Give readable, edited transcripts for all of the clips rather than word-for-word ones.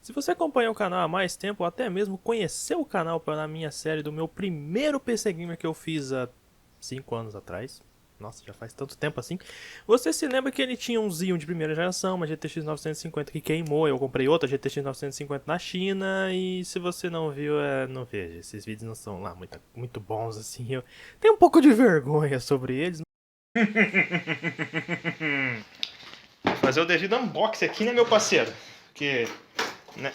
Se você acompanha o canal há mais tempo, ou até mesmo conheceu o canal pela minha série do meu primeiro PC Gamer que eu fiz há 5 anos atrás, nossa, já faz tanto tempo assim, você se lembra que ele tinha um Xeon de primeira geração, uma GTX 950 que queimou, eu comprei outra GTX 950 na China, e se você não viu, não veja, esses vídeos não são lá muito bons assim, eu tenho um pouco de vergonha sobre eles. Vou fazer o devido unboxing aqui, né, meu parceiro? Porque, né,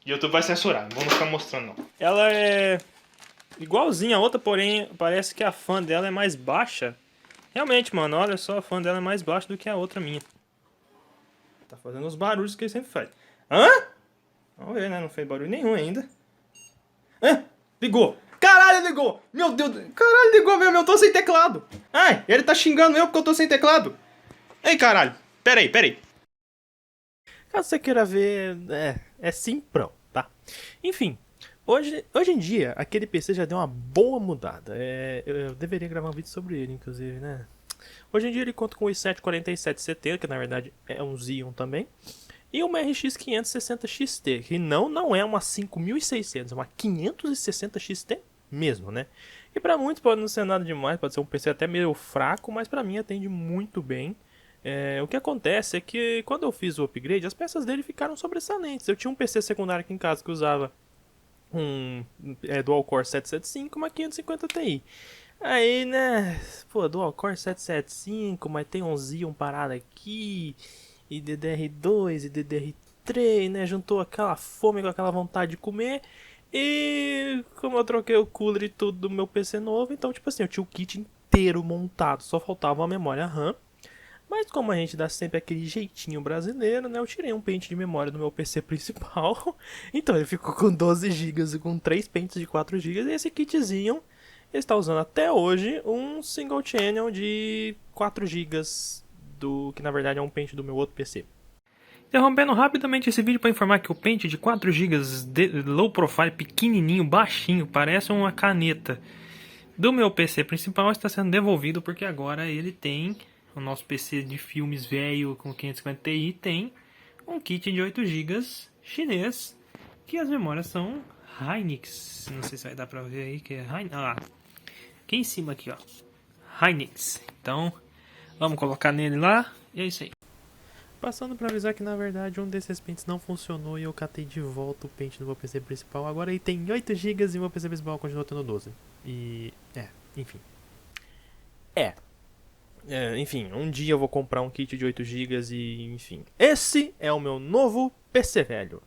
YouTube vai censurar, não vamos ficar mostrando não. Ela é igualzinha a outra, porém parece que a fã dela é mais baixa. Realmente, mano, olha só, a fã dela é mais baixa do que a outra minha. Tá fazendo os barulhos que ele sempre faz. Hã? Vamos ver, né? Não fez barulho nenhum ainda. Hã? Ligou! Caralho, ligou! Meu Deus! Caralho, ligou mesmo, eu tô sem teclado! Ai, ele tá xingando eu porque eu tô sem teclado! Ei, caralho! Pera aí. Caso você queira ver, é simprão, tá? Enfim, hoje em dia, aquele PC já deu uma boa mudada. Eu deveria gravar um vídeo sobre ele, inclusive, né? Hoje em dia ele conta com o i7-4770, que na verdade é um Xeon também, e uma RX 560 XT, que não é uma 5600, é uma 560 XT mesmo, né? E pra muitos pode não ser nada demais, pode ser um PC até meio fraco, mas pra mim atende muito bem. O que acontece é que quando eu fiz o upgrade, as peças dele ficaram sobressalentes. Eu tinha um PC secundário aqui em casa que usava um Dual Core 775 e uma 550 Ti. Aí, né, pô, Dual Core 775, mas tem um Xeon parado aqui, e DDR2 e DDR3, né, juntou aquela fome com aquela vontade de comer. E como eu troquei o cooler e tudo do meu PC novo, então tipo assim, eu tinha o kit inteiro montado, só faltava uma memória RAM. Mas como a gente dá sempre aquele jeitinho brasileiro, né? Eu tirei um pente de memória do meu PC principal. Então ele ficou com 12 GB e com 3 pentes de 4 GB. E esse kitzinho está usando até hoje um single channel de 4 GB, do que na verdade é um pente do meu outro PC. Interrompendo rapidamente esse vídeo para informar que o pente de 4 GB de low profile, pequenininho, baixinho, parece uma caneta, do meu PC principal está sendo devolvido porque agora ele tem, o nosso PC de filmes velho com 550 Ti tem um kit de 8 GB chinês, que as memórias são Hynix. Não sei se vai dar pra ver aí que é Hynix. Ah, aqui em cima aqui, ó. Hynix. Então, vamos colocar nele lá e é isso aí. Passando para avisar que na verdade um desses pentes não funcionou e eu catei de volta o pente do meu PC principal. Agora ele tem 8 GB e o meu PC principal continua tendo 12. E. Enfim. É. Enfim, um dia eu vou comprar um kit de 8 GB e. Enfim. Esse é o meu novo PC velho.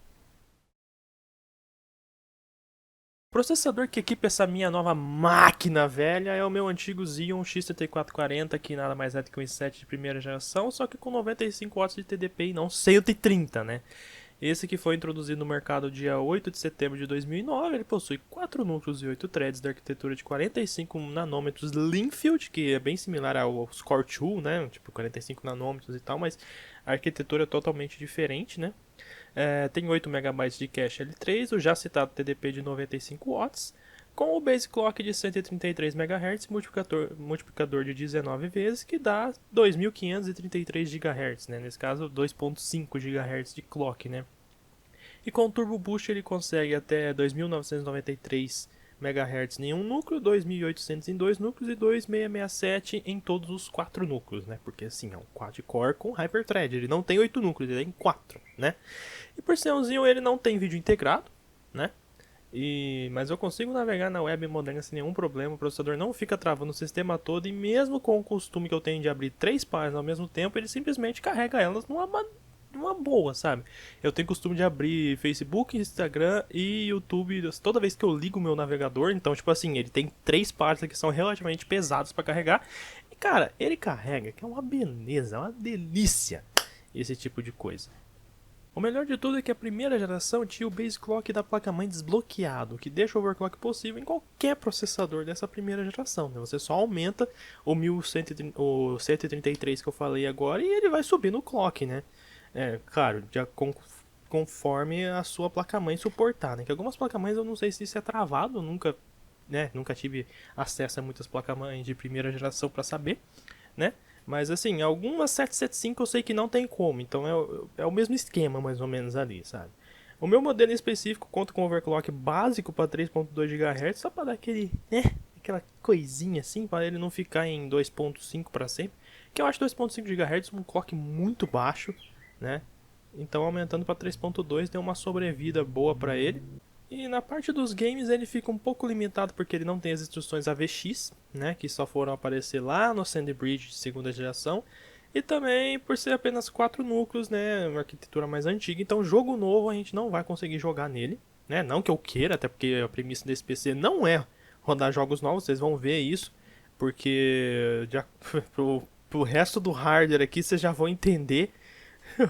O processador que equipa essa minha nova máquina velha é o meu antigo Xeon X3440, que nada mais é do que um i7 de primeira geração, só que com 95 watts de TDP e não 130, né? Esse que foi introduzido no mercado dia 8 de setembro de 2009, ele possui 4 núcleos e 8 threads da arquitetura de 45 nanômetros Linfield, que é bem similar ao Core 2, né? Tipo 45 nanômetros e tal, mas a arquitetura é totalmente diferente, né? Tem 8 MB de cache L3, o já citado TDP de 95 watts, com o base clock de 133 MHz, multiplicador de 19 vezes, que dá 2.533 GHz, né? Nesse caso 2.5 GHz de clock, né? E com o Turbo Boost ele consegue até 2.993 MHz em um núcleo, 2.800 em dois núcleos e 2.667 em todos os 4 núcleos, né? Porque assim, é um quad-core com hyperthread, ele não tem 8 núcleos, ele tem 4, né? E por ser um Xeon ele não tem vídeo integrado, né? Mas eu consigo navegar na web moderna sem nenhum problema, o processador não fica travando o sistema todo, e mesmo com o costume que eu tenho de abrir 3 páginas ao mesmo tempo, ele simplesmente carrega elas numa boa, sabe? Eu tenho costume de abrir Facebook, Instagram e YouTube toda vez que eu ligo o meu navegador, então tipo assim, ele tem 3 páginas que são relativamente pesadas para carregar, e cara, ele carrega, que é uma beleza, é uma delícia esse tipo de coisa. O melhor de tudo é que a primeira geração tinha o base clock da placa-mãe desbloqueado, que deixa o overclock possível em qualquer processador dessa primeira geração, né? Você só aumenta o 133 que eu falei agora e ele vai subir no clock, né? Claro, conforme a sua placa-mãe suportar, né? Que algumas placas-mães eu não sei se isso é travado, nunca tive acesso a muitas placas-mães de primeira geração para saber, né? Mas assim, algumas 775 eu sei que não tem como, então é o mesmo esquema mais ou menos ali, sabe? O meu modelo em específico conta com overclock básico para 3.2 GHz, só para dar aquele, né, aquela coisinha assim, para ele não ficar em 2.5 para sempre, que eu acho 2.5 GHz um clock muito baixo, né? Então aumentando para 3.2 deu uma sobrevida boa para ele. E na parte dos games ele fica um pouco limitado porque ele não tem as instruções AVX, né, que só foram aparecer lá no Sandy Bridge de segunda geração, e também por ser apenas 4 núcleos, né, uma arquitetura mais antiga, então jogo novo a gente não vai conseguir jogar nele, né, não que eu queira, até porque a premissa desse PC não é rodar jogos novos, vocês vão ver isso, porque já, pro resto do hardware aqui vocês já vão entender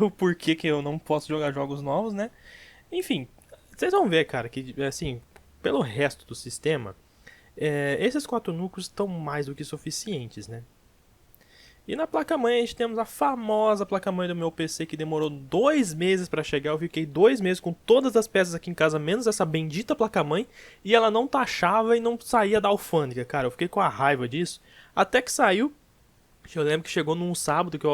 o porquê que eu não posso jogar jogos novos, né. Enfim, vocês vão ver, cara, que assim, pelo resto do sistema, esses 4 núcleos estão mais do que suficientes, né? E na placa-mãe a gente temos a famosa placa-mãe do meu PC que demorou 2 meses para chegar. Eu fiquei 2 meses com todas as peças aqui em casa, menos essa bendita placa-mãe, e ela não taxava e não saía da alfândega, cara. Eu fiquei com a raiva disso. Até que saiu. Eu lembro que chegou num sábado que eu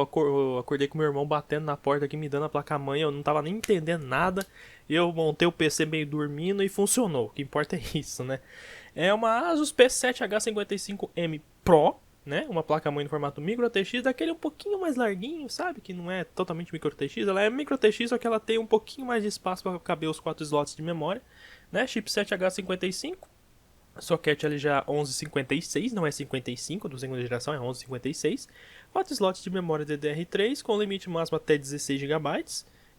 acordei com meu irmão batendo na porta aqui, me dando a placa-mãe. Eu não tava nem entendendo nada. Eu montei o PC meio dormindo e funcionou. O que importa é isso, né? É uma Asus P7H55M Pro, né? Uma placa-mãe no formato micro TX, daquele um pouquinho mais larguinho, sabe? Que não é totalmente micro TX. Ela é micro TX, só que ela tem um pouquinho mais de espaço para caber os 4 slots de memória, né? Chipset H55. Socket LGA 1156, não é 55 do segunda geração, é 1156. 4 slots de memória DDR3 com limite máximo até 16 GB.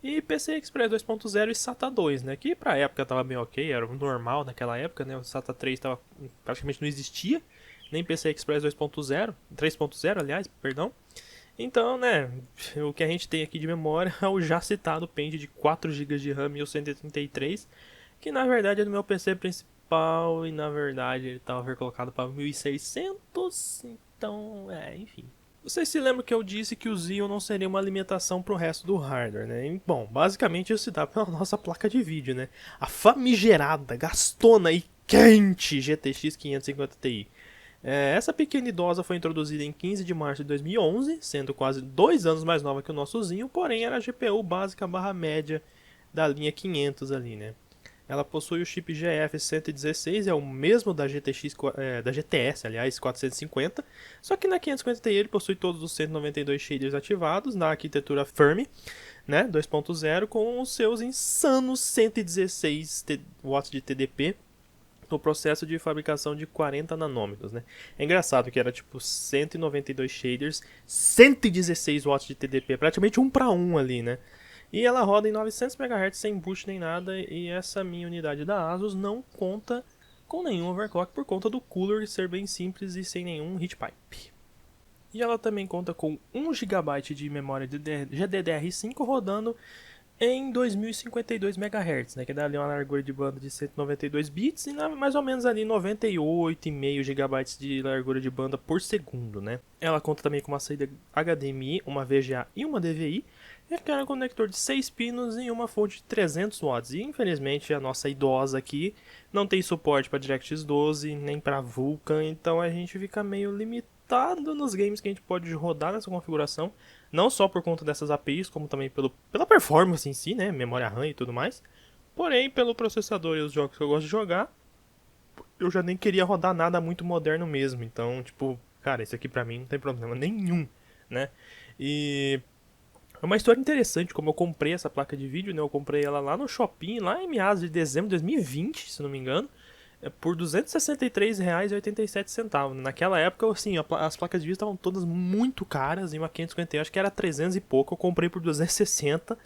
E PCI Express 2.0 e SATA 2, né? Que pra época tava bem ok, era normal naquela época, né? O SATA 3 tava, praticamente não existia, nem PCI Express 2.0, 3.0 aliás, perdão. Então, né, o que a gente tem aqui de memória é o já citado pente de 4 GB de RAM 1133, que na verdade é do meu PC principal e na verdade ele estava colocado para 1600, então, enfim. Vocês se lembram que eu disse que o Xeon não seria uma limitação para o resto do hardware, né? E, bom, basicamente isso se dá pela nossa placa de vídeo, né? A famigerada, gastona e quente GTX 550 Ti. Essa pequena idosa foi introduzida em 15 de março de 2011, sendo quase 2 anos mais nova que o nosso Xeon, porém era a GPU básica barra média da linha 500 ali, né? Ela possui o chip GF116, é o mesmo da da GTS, aliás, 450, só que na 550 Ti ele possui todos os 192 shaders ativados na arquitetura Fermi, né, 2.0, com os seus insanos 116 watts de TDP no processo de fabricação de 40 nanômetros, né? É engraçado que era tipo 192 shaders, 116 watts de TDP, praticamente 1 para 1 ali, né? E ela roda em 900 MHz sem boost nem nada, e essa minha unidade da Asus não conta com nenhum overclock por conta do cooler ser bem simples e sem nenhum heat pipe. E ela também conta com 1 GB de memória GDDR5 rodando em 2052 MHz, né, que dá ali uma largura de banda de 192 bits e mais ou menos ali 98,5 GB de largura de banda por segundo, né. Ela conta também com uma saída HDMI, uma VGA e uma DVI, e um conector de 6 pinos e uma fonte de 300 watts. E infelizmente a nossa idosa aqui não tem suporte para DirectX 12 nem para Vulkan, então a gente fica meio limitado nos games que a gente pode rodar nessa configuração, não só por conta dessas APIs, como também pela performance em si, né, memória RAM e tudo mais, porém pelo processador e os jogos que eu gosto de jogar, eu já nem queria rodar nada muito moderno mesmo, então tipo, cara, isso aqui pra mim não tem problema nenhum, né, e é uma história interessante como eu comprei essa placa de vídeo, né? Eu comprei ela lá no Shopping, lá em meados de dezembro de 2020, se não me engano, por R$ 263,87. Naquela época, assim, as placas de vídeo estavam todas muito caras, e uma 550, acho que era 300 e pouco, eu comprei por 260.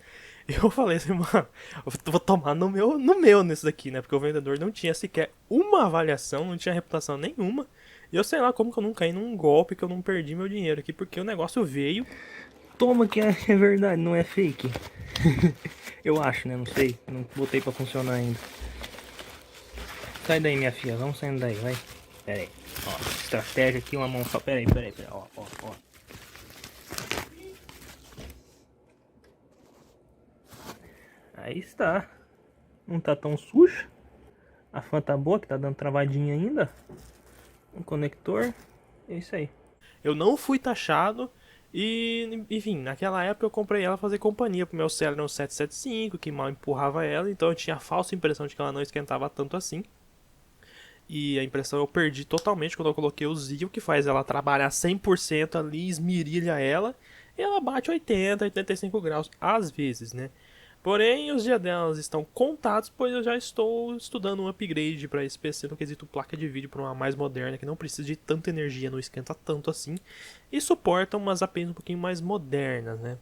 E eu falei assim, mano, eu vou tomar no meu nesse daqui, né? Porque o vendedor não tinha sequer uma avaliação, não tinha reputação nenhuma. E eu sei lá como que eu não caí num golpe, que eu não perdi meu dinheiro aqui, porque o negócio veio. Toma que é verdade, não é fake. Eu acho, né? Não sei. Não botei pra funcionar ainda. Sai daí, minha filha. Vamos saindo daí, vai. Pera aí. Ó, estratégia aqui, uma mão só. Pera aí. Ó. Aí está. Não tá tão sujo. A fan tá boa, que tá dando travadinha ainda. Um conector. É isso aí. Eu não fui taxado E, enfim, naquela época eu comprei ela pra fazer companhia pro meu Celeron 775, que mal empurrava ela, então eu tinha a falsa impressão de que ela não esquentava tanto assim. E a impressão eu perdi totalmente quando eu coloquei o Zio, que faz ela trabalhar 100% ali, esmirilha ela, e ela bate 80, 85 graus às vezes, né? Porém, os dias delas estão contados, pois eu já estou estudando um upgrade para esse PC no quesito placa de vídeo para uma mais moderna, que não precisa de tanta energia, não esquenta tanto assim, e suporta umas APIs um pouquinho mais modernas, né?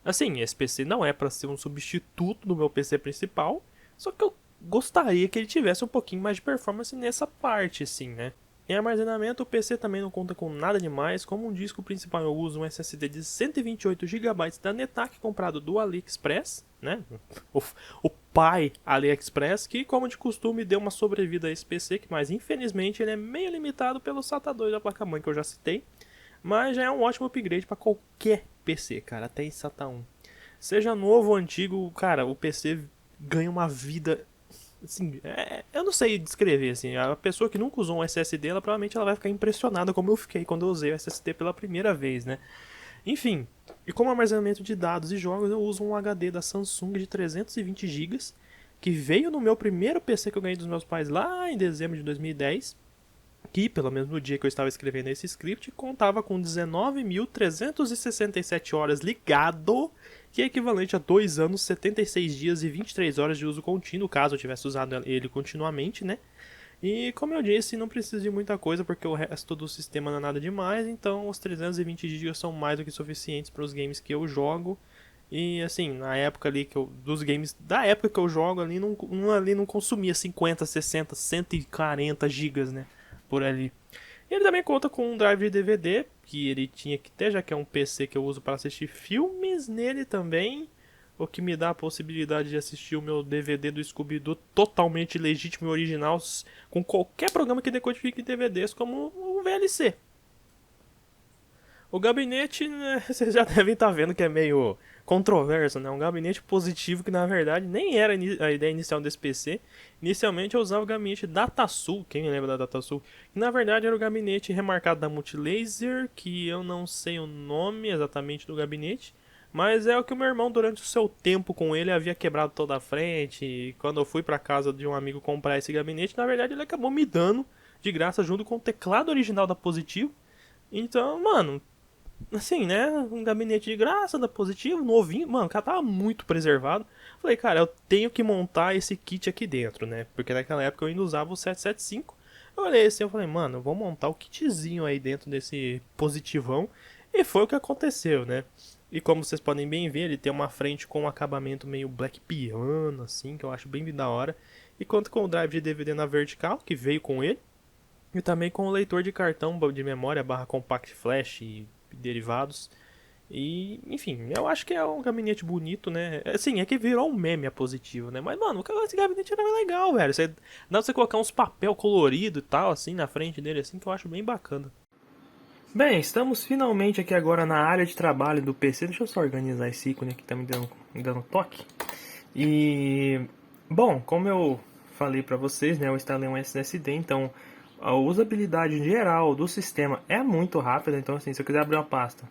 Assim, esse PC não é para ser um substituto do meu PC principal, só que eu gostaria que ele tivesse um pouquinho mais de performance nessa parte, assim, né? Em armazenamento, o PC também não conta com nada demais. Como um disco principal, eu uso um SSD de 128 GB da Netak comprado do AliExpress, né? O pai AliExpress, que, como de costume, deu uma sobrevida a esse PC, mas infelizmente ele é meio limitado pelo SATA 2 da placa-mãe que eu já citei. Mas já é um ótimo upgrade para qualquer PC, cara, até em SATA 1. Seja novo ou antigo, cara, o PC ganha uma vida. Assim, eu não sei descrever, assim, a pessoa que nunca usou um SSD, ela provavelmente ela vai ficar impressionada como eu fiquei quando eu usei o SSD pela primeira vez, né? Enfim, e como armazenamento de dados e jogos, eu uso um HD da Samsung de 320 GB, que veio no meu primeiro PC que eu ganhei dos meus pais lá em dezembro de 2010, que, pelo menos no dia que eu estava escrevendo esse script, contava com 19.367 horas ligado, que é equivalente a 2 anos, 76 dias e 23 horas de uso contínuo, caso eu tivesse usado ele continuamente, né? E, como eu disse, não precisa de muita coisa, porque o resto do sistema não é nada demais, então os 320 GB são mais do que suficientes para os games que eu jogo. E, assim, na época ali dos games da época que eu jogo ali, não consumia 50, 60, 140 GB, né? Por ali. E ele também conta com um drive de DVD, que ele tinha que ter, já que é um PC que eu uso para assistir filmes nele também, o que me dá a possibilidade de assistir o meu DVD do Scooby-Doo totalmente legítimo e original, com qualquer programa que decodifique DVDs, como o VLC. O gabinete, né, vocês já devem estar vendo que é meio controverso, né? Um gabinete positivo que na verdade nem era a ideia inicial desse PC. Inicialmente eu usava o gabinete Datasul, quem me lembra da Datasul? Que na verdade era o gabinete remarcado da Multilaser, que eu não sei o nome exatamente do gabinete, mas é o que o meu irmão durante o seu tempo com ele havia quebrado toda a frente. E quando eu fui para casa de um amigo comprar esse gabinete, na verdade ele acabou me dando de graça junto com o teclado original da Positivo. Então, mano, assim, né? Um gabinete de graça da Positivo, novinho. Mano, o cara tava muito preservado. Falei, cara, eu tenho que montar esse kit aqui dentro, né? Porque naquela época eu ainda usava o 775. Eu olhei assim, eu falei, mano, eu vou montar o kitzinho aí dentro desse Positivão. E foi o que aconteceu, né? E como vocês podem bem ver, ele tem uma frente com um acabamento meio black piano, assim, que eu acho bem da hora. E conta com o drive de DVD na vertical, que veio com ele. E também com o leitor de cartão de memória barra compact flash e derivados. E, enfim, eu acho que é um gabinete bonito, né? Assim, é que virou um meme a Positivo, né? Mas, mano, esse gabinete era legal, velho. Dá pra você colocar uns papel colorido e tal, assim, na frente dele, assim, que eu acho bem bacana. Bem, estamos finalmente aqui agora na área de trabalho do PC. Deixa eu só organizar esse ícone aqui que tá me dando toque. E, bom, como eu falei pra vocês, né? Eu instalei um SSD, então a usabilidade geral do sistema é muito rápida. Então, assim, se eu quiser abrir uma pasta,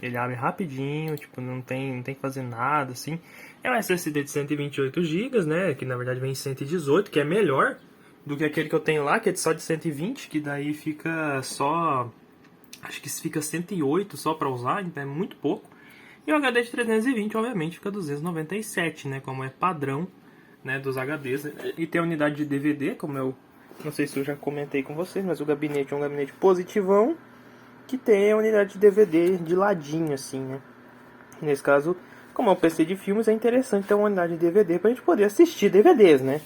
ele abre rapidinho, tipo, não tem que fazer nada, assim. É um SSD de 128 GB, né? Que na verdade vem em 118, que é melhor do que aquele que eu tenho lá, que é só de 120, que daí fica só... Acho que fica 108 só pra usar, então é muito pouco. E o HD de 320, obviamente, fica 297, né? Como é padrão, né, dos HDs. E tem a unidade de DVD, como eu... Não sei se eu já comentei com vocês, mas o gabinete é um gabinete positivão, que tem a unidade de DVD de ladinho, assim, né? Nesse caso, como é um PC de filmes, é interessante ter uma unidade de DVD pra gente poder assistir DVDs, né?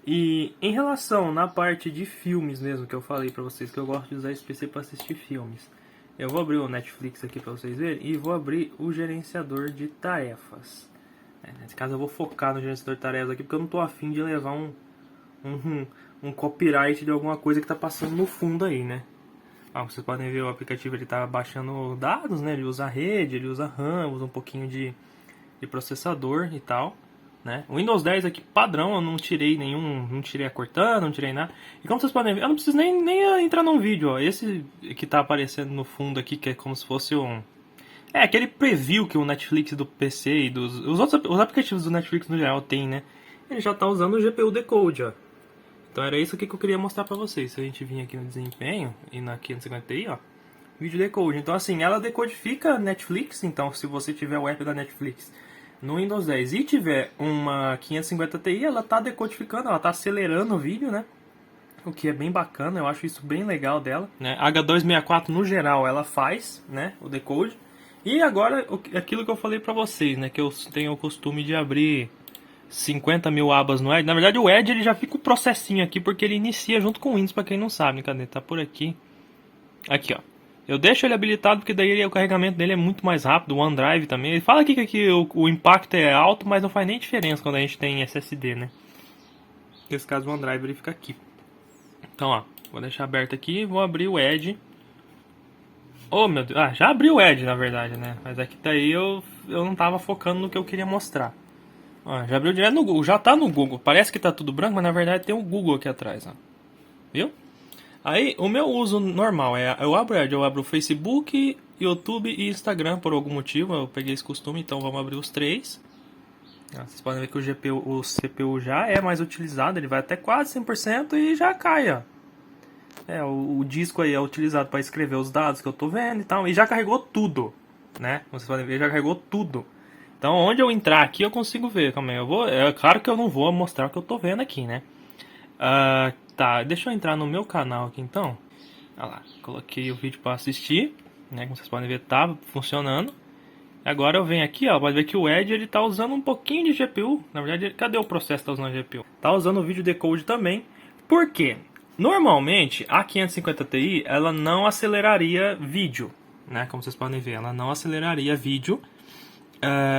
E em relação na parte de filmes mesmo, que eu falei pra vocês que eu gosto de usar esse PC pra assistir filmes, eu vou abrir o Netflix aqui pra vocês verem e vou abrir o gerenciador de tarefas. Nesse caso eu vou focar no gerenciador de tarefas aqui, porque eu não tô afim de levar um copyright de alguma coisa que tá passando no fundo aí, né? Vocês podem ver o aplicativo, ele tá baixando dados, né? Ele usa rede, ele usa RAM, usa um pouquinho de processador e tal. né? O Windows 10 aqui padrão, eu não tirei nenhum, não tirei a Cortana, não tirei nada. E como vocês podem ver, eu não preciso nem entrar num vídeo, ó. Esse que tá aparecendo no fundo aqui, que é como se fosse um... É, aquele preview que o Netflix do PC e os aplicativos do Netflix no geral tem, né? Ele já tá usando o GPU Decode, ó. Então era isso aqui que eu queria mostrar pra vocês. Se a gente vir aqui no desempenho e na 550 Ti, ó. Vídeo decode. Então assim, ela decodifica Netflix. Então se você tiver o app da Netflix no Windows 10 e tiver uma 550 Ti, ela tá decodificando, ela tá acelerando o vídeo, né? O que é bem bacana, eu acho isso bem legal dela, né? H264 no geral ela faz, né? O decode. E agora, aquilo que eu falei pra vocês, né? Que eu tenho o costume de abrir 50 mil abas no Edge. Na verdade o Edge ele já fica o processinho aqui, porque ele inicia junto com o Windows, pra quem não sabe. Cadê? Tá por aqui. Aqui, ó. Eu deixo ele habilitado porque daí o carregamento dele é muito mais rápido, o OneDrive também. Ele fala aqui que o impacto é alto, mas não faz nem diferença quando a gente tem SSD, né? Nesse caso o OneDrive ele fica aqui. Então, ó, vou deixar aberto aqui e vou abrir o Edge. Oh, meu Deus. Ah, já abri o Edge, na verdade, né? Mas aqui daí eu não tava focando no que eu queria mostrar. Ó, já abriu direto no Google, já tá no Google. Parece que tá tudo branco, mas na verdade tem o Google aqui atrás, ó. Viu? Aí, o meu uso normal é, eu abro o Facebook, YouTube e Instagram por algum motivo, eu peguei esse costume, então vamos abrir os três. Vocês podem ver que o CPU já é mais utilizado, ele vai até quase 100% e já cai, ó. O disco aí é utilizado para escrever os dados que eu tô vendo e tal, e já carregou tudo, né? Como vocês podem ver, já carregou tudo. Então, onde eu entrar aqui, eu consigo ver, calma aí, é claro que eu não vou mostrar o que eu tô vendo aqui, né? Tá, deixa eu entrar no meu canal aqui então. Olha lá, coloquei o vídeo para assistir, né? Como vocês podem ver, tá funcionando. Agora eu venho aqui, ó, pode ver que o Edge ele tá usando um pouquinho de GPU. Na verdade, cadê o processo que tá usando GPU? Tá usando o vídeo decode também. Por quê? Normalmente, a 550 Ti, ela não aceleraria vídeo, né? Como vocês podem ver, ela não aceleraria vídeo.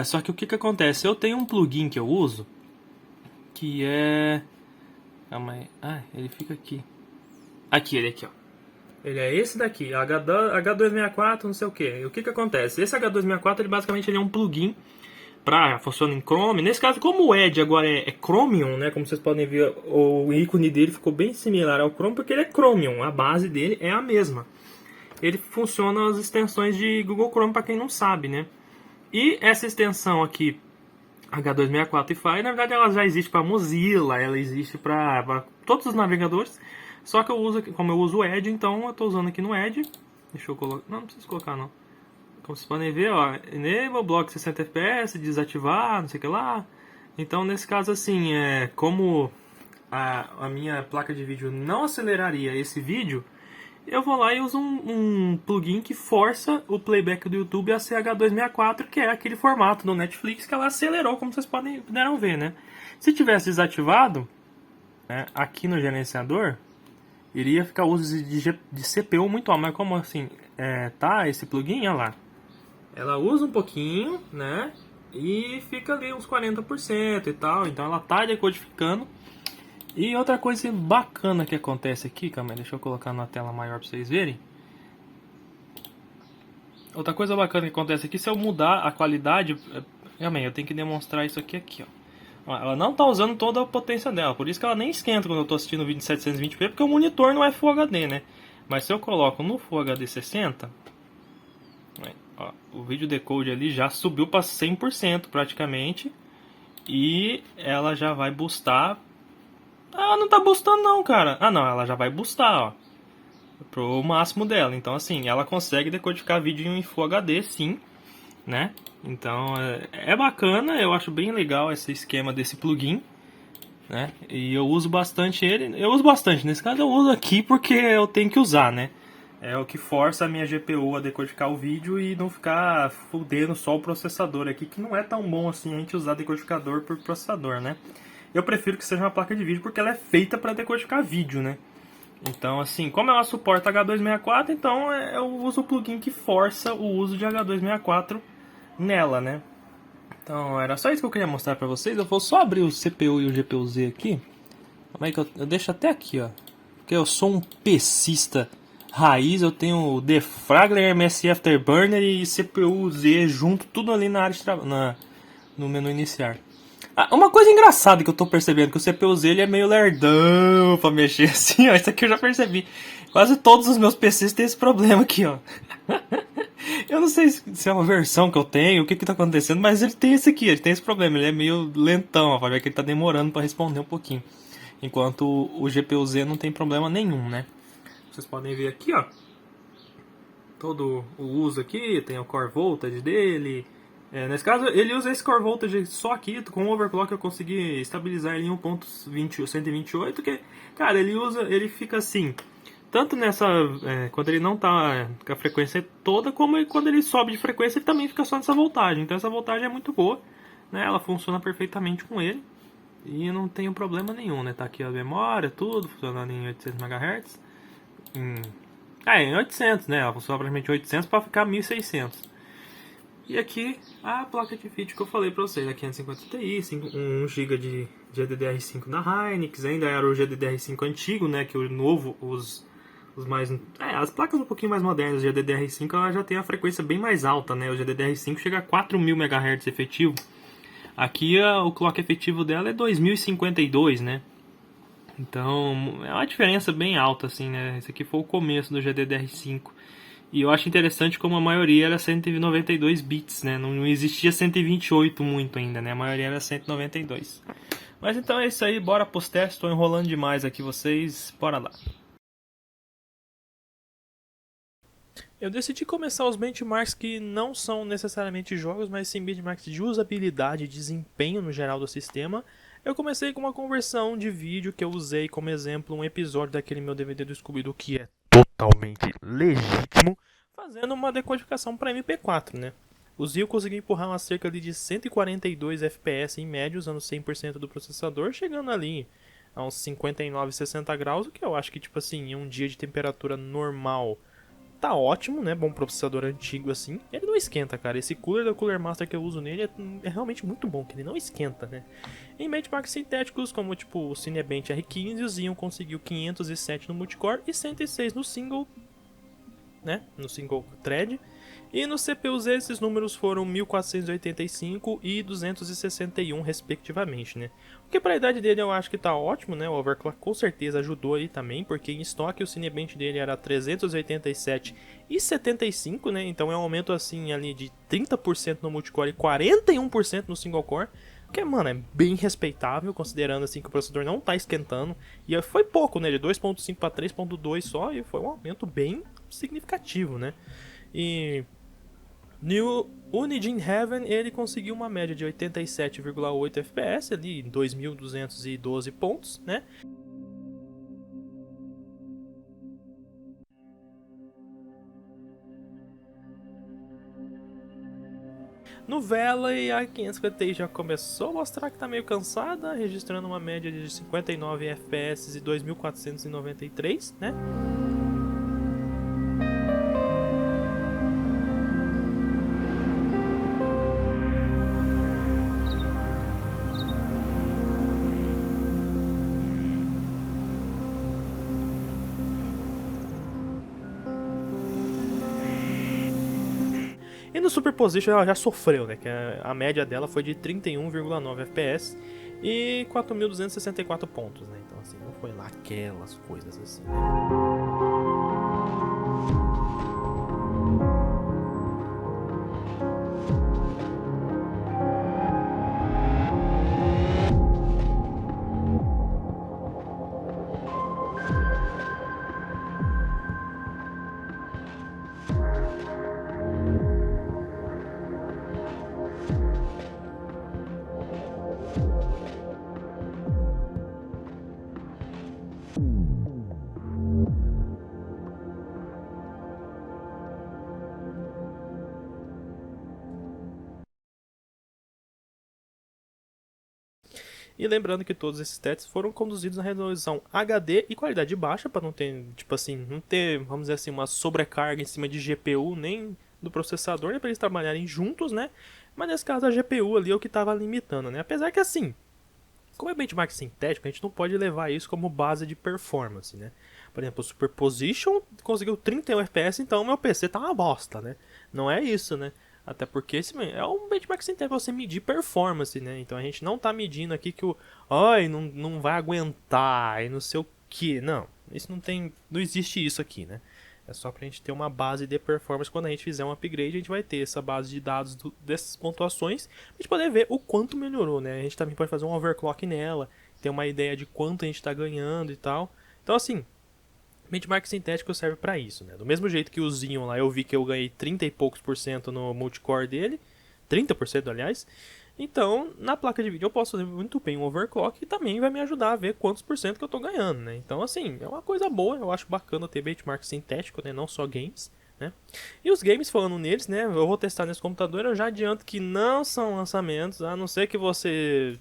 Só que o que acontece? Eu tenho um plugin que eu uso, que é... Calma aí. Ah, ele fica aqui. Ele aqui, ó. Ele é esse daqui, H264, não sei o que. E o que acontece? Esse H264, ele basicamente ele é um plugin funciona em Chrome. Nesse caso, como o Edge agora é Chromium, né? Como vocês podem ver, o ícone dele ficou bem similar ao Chrome, porque ele é Chromium. A base dele é a mesma. Ele funciona as extensões de Google Chrome, para quem não sabe, né? E essa extensão aqui, H264 Fi, na verdade ela já existe para Mozilla, ela existe para todos os navegadores. Só que como eu uso o Edge, então eu estou usando aqui no Edge. Deixa eu colocar, não preciso colocar não. Como vocês podem ver, ó, enable block 60 fps, desativar, não sei o que lá. Então nesse caso assim, como a minha placa de vídeo não aceleraria esse vídeo, eu vou lá e uso um plugin que força o playback do YouTube a ser H264, que é aquele formato do Netflix que ela acelerou, como vocês puderam ver, né? Se tivesse desativado, né, aqui no gerenciador, iria ficar o uso de CPU muito alto. Mas como assim, tá esse plugin, olha lá. Ela usa um pouquinho, né? E fica ali uns 40% e tal. Então ela tá decodificando. E outra coisa bacana que acontece aqui, calma aí, deixa eu colocar na tela maior para vocês verem. Outra coisa bacana que acontece aqui, se eu mudar a qualidade, calma aí, eu tenho que demonstrar isso aqui, ó. Ela não está usando toda a potência dela, por isso que ela nem esquenta quando eu estou assistindo o vídeo em 720p, porque o monitor não é Full HD, né? Mas se eu coloco no Full HD 60, ó, o vídeo decode ali já subiu para 100% praticamente, e ela já vai boostar. Ela não tá boostando não, cara. Ah não, ela já vai boostar, ó, pro máximo dela. Então assim, ela consegue decodificar vídeo em Full HD, sim, né? Então é bacana, eu acho bem legal esse esquema desse plugin, né? E eu uso bastante ele. Eu uso bastante, nesse caso eu uso aqui porque eu tenho que usar, né? É o que força a minha GPU a decodificar o vídeo e não ficar fudendo só o processador aqui, que não é tão bom assim a gente usar decodificador por processador, né? Eu prefiro que seja uma placa de vídeo porque ela é feita para decodificar vídeo, né? Então, assim, como ela suporta H264, então eu uso o plugin que força o uso de H264 nela, né? Então, era só isso que eu queria mostrar para vocês. Eu vou só abrir o CPU e o GPU-Z aqui. Como é que eu deixo até aqui, ó. Porque eu sou um PCista raiz, eu tenho o Defragler, MSI Afterburner e CPU-Z junto, tudo ali na área de no menu iniciar. Uma coisa engraçada que eu tô percebendo, que o CPU-Z ele é meio lerdão pra mexer assim, ó. Isso aqui eu já percebi. Quase todos os meus PCs têm esse problema aqui, ó. Eu não sei se é uma versão que eu tenho, o que tá acontecendo, mas ele tem esse aqui, ele tem esse problema. Ele é meio lentão, ó. Vai ver que ele tá demorando pra responder um pouquinho. Enquanto o GPU-Z não tem problema nenhum, né? Vocês podem ver aqui, ó. Todo o uso aqui, tem o core voltage dele. Nesse caso, ele usa esse core voltage só aqui. Com o overclock eu consegui estabilizar ele em 1.128, que, cara, ele fica assim, tanto nessa, quando ele não tá com a frequência toda, como quando ele sobe de frequência, ele também fica só nessa voltagem. Então essa voltagem é muito boa, né? Ela funciona perfeitamente com ele. E não tem problema nenhum, né? Tá aqui a memória, tudo, funcionando em 800 MHz. Em 800, né? Ela funciona praticamente 800 para ficar 1600. E aqui a placa de vídeo que eu falei pra vocês, a 550 Ti, 1 GB de GDDR5 da Hynix, ainda era o GDDR5 antigo, né? Que o novo, os mais... as placas um pouquinho mais modernas, o GDDR5, ela já tem a frequência bem mais alta, né? O GDDR5 chega a 4000 MHz efetivo. Aqui o clock efetivo dela é 2052, né? Então é uma diferença bem alta, assim, né? Esse aqui foi o começo do GDDR5. E eu acho interessante como a maioria era 192 bits, né? Não existia 128 muito ainda, né? A maioria era 192. Mas então é isso aí, bora pros testes. Tô enrolando demais aqui vocês, bora lá. Eu decidi começar os benchmarks que não são necessariamente jogos, mas sim benchmarks de usabilidade e desempenho no geral do sistema. Eu comecei com uma conversão de vídeo que eu usei como exemplo um episódio daquele meu DVD do Scooby-Doo que é totalmente legítimo, fazendo uma decodificação para MP4, né? O Zio conseguiu empurrar uma cerca de 142 FPS em média usando 100% do processador, chegando ali a uns 59, 60 graus, o que eu acho que, tipo assim, em um dia de temperatura normal tá ótimo, né? Bom processador antigo assim. Ele não esquenta, cara. Esse cooler da Cooler Master que eu uso nele é realmente muito bom, que ele não esquenta, né? Em benchmarks sintéticos, como tipo o Cinebench R15, o Xeon conseguiu 507 no multicore e 106 no single, né? No single thread. E no CPU-Z esses números foram 1485 e 261 respectivamente, né? O que para a idade dele eu acho que tá ótimo, né? O overclock com certeza ajudou aí também, porque em estoque o Cinebench dele era 387 e 75, né? Então é um aumento assim ali de 30% no multicore e 41% no single core. Que, mano, é bem respeitável, considerando assim que o processador não tá esquentando. E foi pouco, né? De 2.5 para 3.2 só, e foi um aumento bem significativo, né? E no Unigine Heaven ele conseguiu uma média de 87,8 FPS, ali 2.212 pontos, né? No Valley, a 550 Ti já começou a mostrar que tá meio cansada, registrando uma média de 59 FPS e 2.493, né? E no Superposition ela já sofreu, né? Que a média dela foi de 31,9 FPS e 4.264 pontos, né? Então assim, não foi lá aquelas coisas assim, né? E lembrando que todos esses testes foram conduzidos na resolução HD e qualidade baixa, para não ter, tipo assim, não ter, vamos dizer assim, uma sobrecarga em cima de GPU, nem do processador, nem para eles trabalharem juntos, né? Mas nesse caso a GPU ali é o que estava limitando, né? Apesar que assim, como é benchmark sintético, a gente não pode levar isso como base de performance, né? Por exemplo, o Superposition conseguiu 31 FPS, então o meu PC tá uma bosta, né? Não é isso, né? Até porque esse é um benchmark sem tempo, você medir performance, né? Então a gente não tá medindo aqui que ai, não vai aguentar e não sei o que. Não, isso não existe isso aqui, né? É só pra gente ter uma base de performance. Quando a gente fizer um upgrade, a gente vai ter essa base de dados dessas pontuações pra gente poder ver o quanto melhorou, né? A gente também pode fazer um overclock nela, ter uma ideia de quanto a gente tá ganhando e tal. Então assim, benchmark sintético serve pra isso, né? Do mesmo jeito que o Xeon lá, eu vi que eu ganhei 30 e poucos % no multicore dele, 30% aliás. Então, na placa de vídeo eu posso fazer muito bem um overclock e também vai me ajudar a ver quantos % que eu tô ganhando, né? Então, assim, é uma coisa boa, eu acho bacana ter benchmark sintético, né? Não só games, né? E os games, falando neles, né? Eu vou testar nesse computador, eu já adianto que não são lançamentos, a não ser que você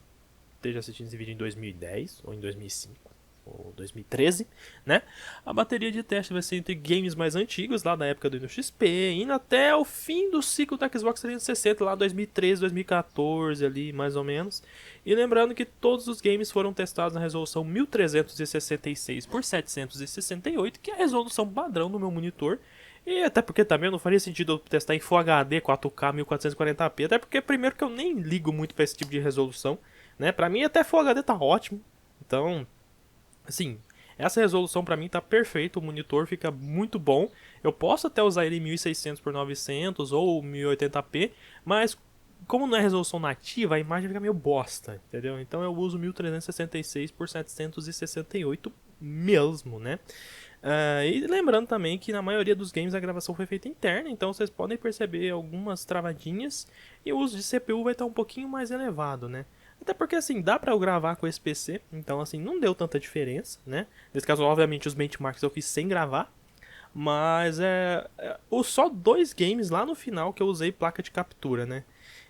esteja assistindo esse vídeo em 2010 ou em 2005. Ou 2013, né? A bateria de teste vai ser entre games mais antigos, lá da época do Windows XP, indo até o fim do ciclo do Xbox 360, lá 2013, 2014, ali, mais ou menos. E lembrando que todos os games foram testados na resolução 1366 por 768, que é a resolução padrão do meu monitor. E até porque também não faria sentido eu testar em Full HD, 4K, 1440p, até porque primeiro que eu nem ligo muito para esse tipo de resolução, né? Pra mim até Full HD tá ótimo, então... Assim, essa resolução pra mim tá perfeita, o monitor fica muito bom. Eu posso até usar ele em 1600 por 900 ou 1080p, mas como não é resolução nativa, a imagem fica meio bosta, entendeu? Então eu uso 1366 por 768 mesmo, né? E lembrando também que na maioria dos games a gravação foi feita interna, então vocês podem perceber algumas travadinhas e o uso de CPU vai estar um pouquinho mais elevado, né? Até porque, assim, dá pra eu gravar com esse PC, então, assim, não deu tanta diferença, né? Nesse caso, obviamente, os benchmarks eu fiz sem gravar, mas só 2 games lá no final que eu usei placa de captura, né?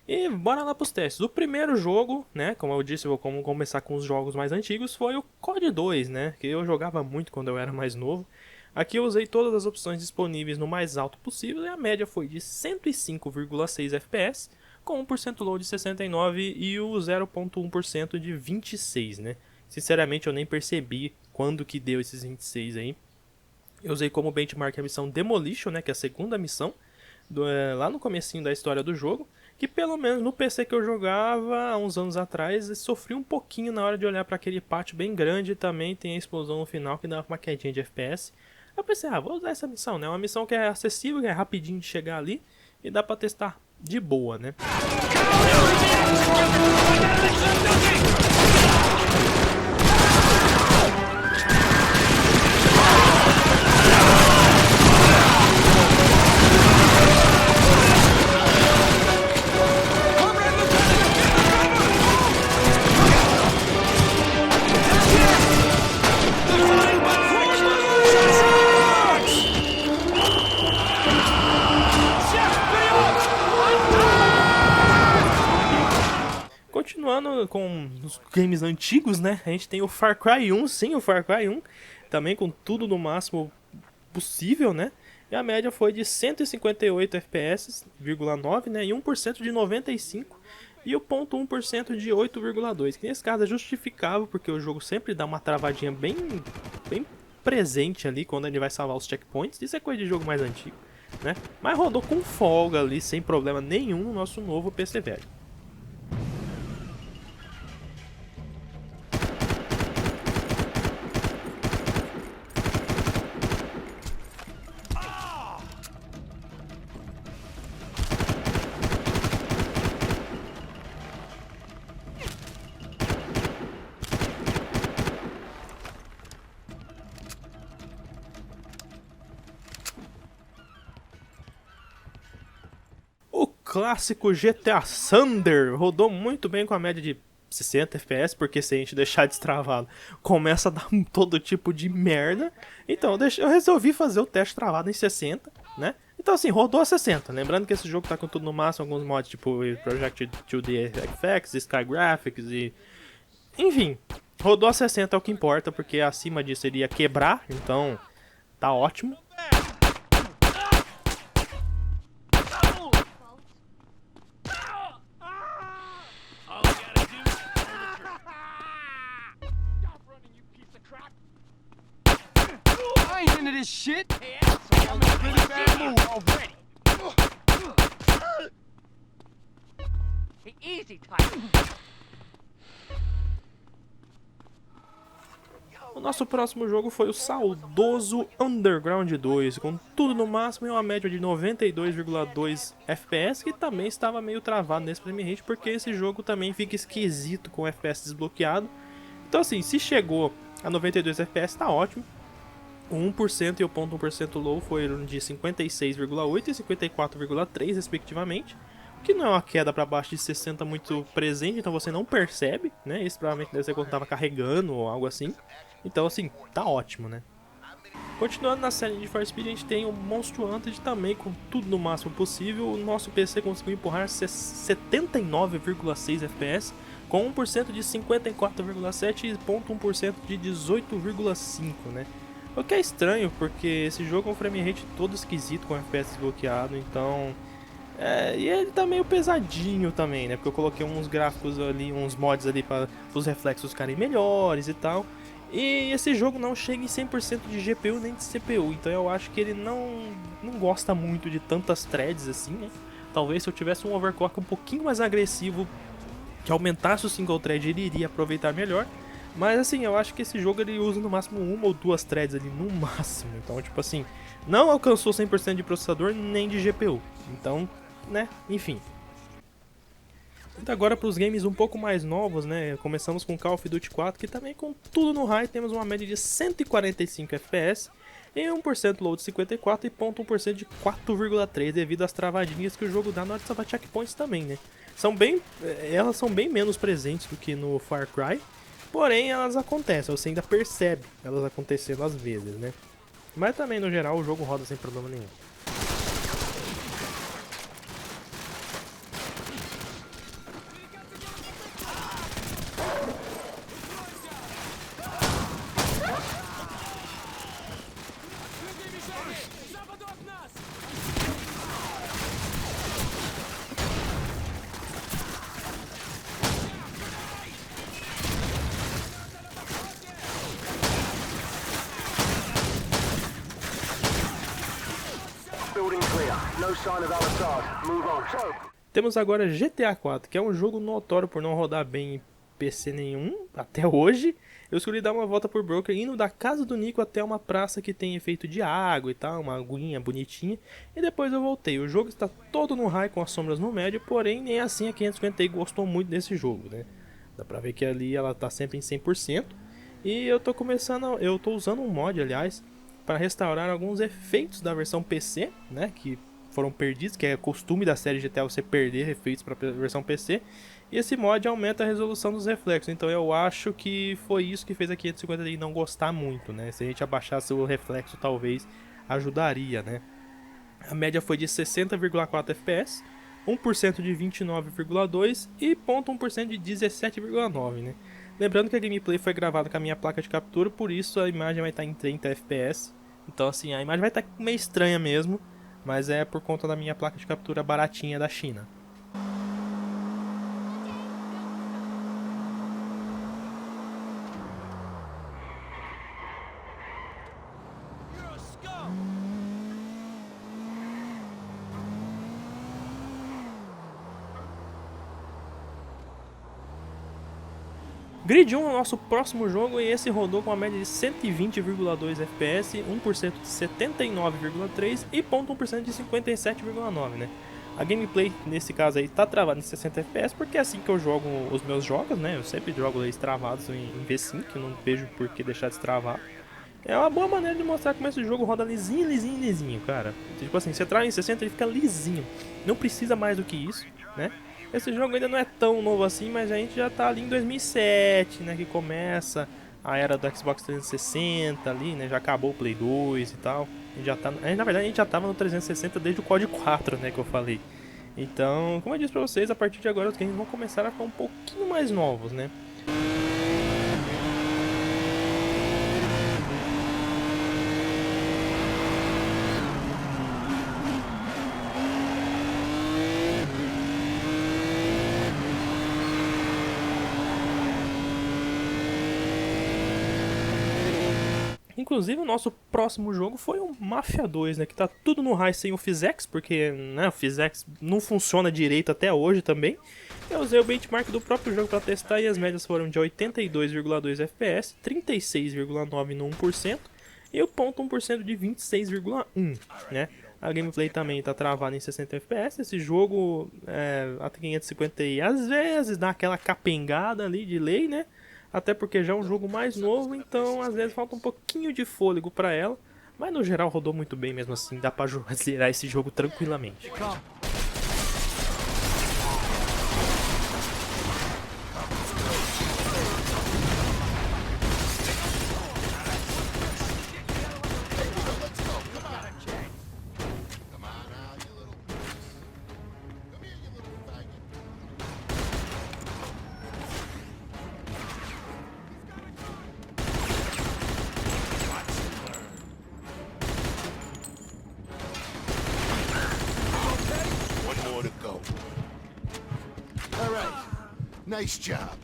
E bora lá pros testes. O primeiro jogo, né, como eu disse, eu vou começar com os jogos mais antigos, foi o COD 2, né? Que eu jogava muito quando eu era mais novo. Aqui eu usei todas as opções disponíveis no mais alto possível e a média foi de 105,6 FPS, com 1% low de 69 e o 0.1% de 26, né? Sinceramente eu nem percebi quando que deu esses 26 aí. Eu usei como benchmark a missão Demolition, né, que é a segunda missão, lá no comecinho da história do jogo, que pelo menos no PC que eu jogava há uns anos atrás, sofri um pouquinho na hora de olhar para aquele pátio bem grande e também tem a explosão no final que dá uma quedinha de FPS. Eu pensei, vou usar essa missão, né? É uma missão que é acessível, que é rapidinho de chegar ali e dá pra testar de boa, né? Continuando com os games antigos, né? A gente tem o Far Cry 1, sim, o Far Cry 1, também com tudo no máximo possível, né? E a média foi de 158 FPS, 9, né? E 1% de 95 e o 0.1% de 8,2. Que nesse caso é justificável, porque o jogo sempre dá uma travadinha bem presente ali quando ele vai salvar os checkpoints. Isso é coisa de jogo mais antigo, né? Mas rodou com folga ali, sem problema nenhum, no nosso novo PC velho. Clássico GTA Thunder rodou muito bem com a média de 60 FPS, porque se a gente deixar destravado começa a dar todo tipo de merda. Então eu resolvi fazer o teste travado em 60, né? Então assim, rodou a 60. Lembrando que esse jogo tá com tudo no máximo, alguns mods tipo Project 2D FX, Sky Graphics e... Enfim, rodou a 60 é o que importa, porque acima disso iria quebrar, então tá ótimo. Into this shit. Hey, asshole, I'm in a really bad mood already. easy type. O nosso próximo jogo foi o saudoso Underground 2, com tudo no máximo e uma média de 92,2 FPS, que também estava meio travado nesse frame rate, porque esse jogo também fica esquisito com o FPS desbloqueado. Então assim, se chegou a 92 FPS tá ótimo. O 1% e o 0,1% low foram de 56,8 e 54,3 respectivamente, que não é uma queda para baixo de 60 muito presente, então você não percebe, né? Isso provavelmente deve ser quando estava carregando ou algo assim. Então assim, tá ótimo, né? Continuando na série de For Speed, a gente tem o Most Wanted também com tudo no máximo possível. O nosso PC conseguiu empurrar 79,6 FPS com 1% de 54,7 e 0,1% de 18,5, né? O que é estranho, porque esse jogo é um frame rate todo esquisito com FPS desbloqueado, então... e ele tá meio pesadinho também, né? Porque eu coloquei uns gráficos ali, uns mods ali para os reflexos ficarem melhores e tal. E esse jogo não chega em 100% de GPU nem de CPU, então eu acho que ele não gosta muito de tantas threads assim, né? Talvez se eu tivesse um overclock um pouquinho mais agressivo, que aumentasse o single thread, ele iria aproveitar melhor. Mas assim, eu acho que esse jogo ele usa no máximo uma ou duas threads ali, no máximo. Então, tipo assim, não alcançou 100% de processador nem de GPU. Então, né, enfim. Então agora para os games um pouco mais novos, né, começamos com Call of Duty 4, que também com tudo no high temos uma média de 145 FPS, e 1% low de 54 e 0,1% de 4,3 devido às travadinhas que o jogo dá na hora de salvar checkpoints também, né. Elas são bem menos presentes do que no Far Cry, porém elas acontecem, você ainda percebe elas acontecendo às vezes, né. Mas também no geral o jogo roda sem problema nenhum. Temos agora GTA 4, que é um jogo notório por não rodar bem em PC nenhum, até hoje. Eu escolhi dar uma volta por Broker, indo da casa do Nico até uma praça que tem efeito de água e tal, uma aguinha bonitinha. E depois eu voltei. O jogo está todo no high com as sombras no médio, porém nem assim a 550i gostou muito desse jogo, né? Dá pra ver que ali ela tá sempre em 100%. E eu tô usando um mod, aliás, para restaurar alguns efeitos da versão PC, né? Que foram perdidos, que é costume da série GTA você perder efeitos para a versão PC. E esse mod aumenta a resolução dos reflexos, então eu acho que foi isso que fez a 550i não gostar muito, né? Se a gente abaixasse o reflexo talvez ajudaria, né? A média foi de 60,4 FPS, 1% de 29,2 e 0,1% de 17,9, né? Lembrando que a gameplay foi gravada com a minha placa de captura, por isso a imagem vai estar em 30 FPS. Então assim, a imagem vai estar meio estranha mesmo, mas é por conta da minha placa de captura baratinha da China. Grid 1 é o nosso próximo jogo e esse rodou com uma média de 120,2 FPS, 1% de 79,3 e 0,1% de 57,9, né? A gameplay nesse caso aí tá travada em 60 FPS porque é assim que eu jogo os meus jogos, né? Eu sempre jogo eles travados em V5, eu não vejo por que deixar de travar. É uma boa maneira de mostrar como esse jogo roda lisinho, lisinho, lisinho, cara. Tipo assim, você trava em 60 ele fica lisinho, não precisa mais do que isso, né? Esse jogo ainda não é tão novo assim, mas a gente já tá ali em 2007, né, que começa a era do Xbox 360 ali, né, já acabou o Play 2 e tal. A gente já tá, na verdade a gente já tava no 360 desde o COD 4, né, que eu falei. Então, como eu disse pra vocês, a partir de agora os games vão começar a ficar um pouquinho mais novos, né. Inclusive o nosso próximo jogo foi o Mafia 2, né, que tá tudo no high sem o PhysX, porque né, o PhysX não funciona direito até hoje também. Eu usei o benchmark do próprio jogo para testar e as médias foram de 82,2 FPS, 36,9 no 1% e o ponto 1% de 26,1, né? A gameplay também tá travada em 60 FPS. Esse jogo a 550 e às vezes dá aquela capengada ali de lei, né? Até porque já é um jogo mais novo, então às vezes falta um pouquinho de fôlego para ela. Mas no geral rodou muito bem mesmo assim, dá pra zerar esse jogo tranquilamente. Nice job.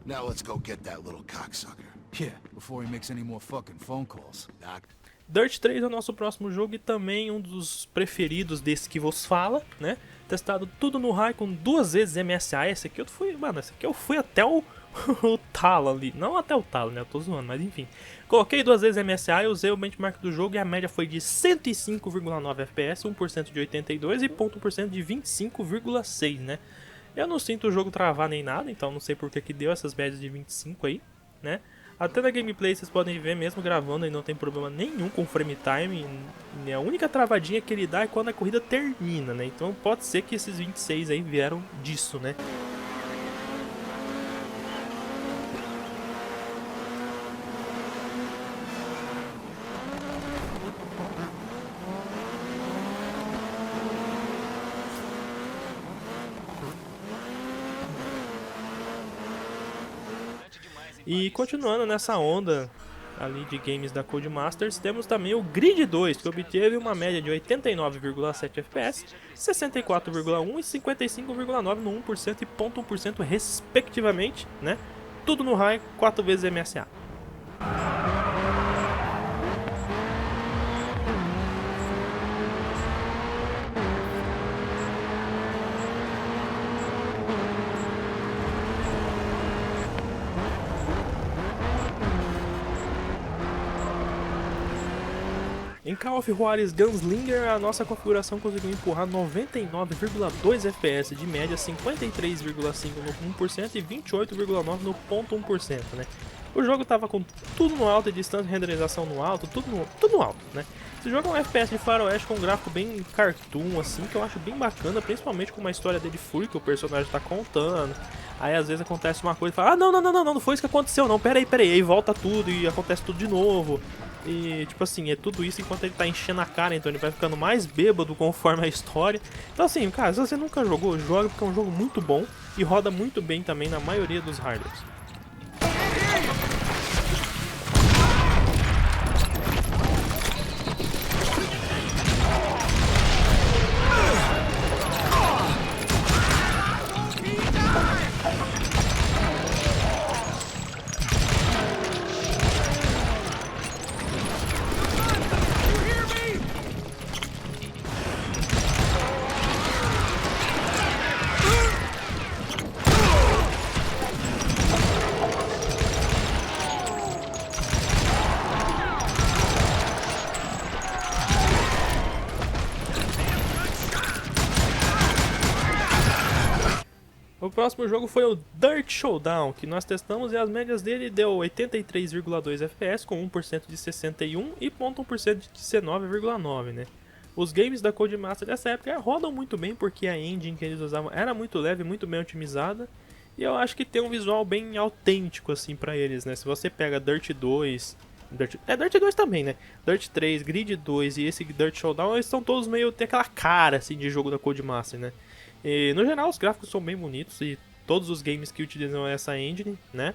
Now let's go get that little cocksucker. Yeah, before he makes any more fucking phone calls. Doc. Dirt 3 é o nosso próximo jogo e também um dos preferidos desse que vos fala, né? Testado tudo no high com 2 vezes MSA. Esse aqui eu fui até o talo ali. Não até o talo, né? Eu tô zoando, mas enfim. Coloquei 2 vezes MSA e usei o benchmark do jogo e a média foi de 105,9 FPS, 1% de 82 e 0,1% de 25,6, né? Eu não sinto o jogo travar nem nada, então não sei por que deu essas médias de 25 aí, né? Até na gameplay vocês podem ver, mesmo gravando, e não tem problema nenhum com frame time. A única travadinha que ele dá é quando a corrida termina, né? Então pode ser que esses 26 aí vieram disso, né? E continuando nessa onda ali de games da Codemasters, temos também o Grid 2, que obteve uma média de 89,7 FPS, 64,1 e 55,9 no 1% e 0,1% respectivamente, né? Tudo no high, 4 vezes MSA. Em Call of Juarez Gunslinger, a nossa configuração conseguiu empurrar 99,2 FPS de média, 53,5 no 1% e 28,9 no 0,1%, né? O jogo tava com tudo no alto e distância de renderização no alto, tudo no alto, né? Esse jogo é um FPS de faroeste com um gráfico bem cartoon, assim, que eu acho bem bacana, principalmente com uma história dele fúria que o personagem tá contando. Aí às vezes acontece uma coisa e fala, ah, não foi isso que aconteceu, não, peraí, aí volta tudo e acontece tudo de novo. E tipo assim, é tudo isso enquanto ele tá enchendo a cara, então ele vai ficando mais bêbado conforme a história. Então assim, cara, se você nunca jogou, joga porque é um jogo muito bom e roda muito bem também na maioria dos hardwares. O próximo jogo foi o Dirt Showdown, que nós testamos e as médias dele deu 83,2 FPS com 1% de 61 e 0,1% de 19,9, né? Os games da Codemasters dessa época rodam muito bem porque a engine que eles usavam era muito leve, muito bem otimizada. E eu acho que tem um visual bem autêntico assim pra eles, né? Se você pega Dirt 2... Dirt 2 também, né? Dirt 3, Grid 2 e esse Dirt Showdown, eles estão todos meio... tem aquela cara assim de jogo da Codemasters, né? E, no geral, os gráficos são bem bonitos e todos os games que utilizam essa engine, né?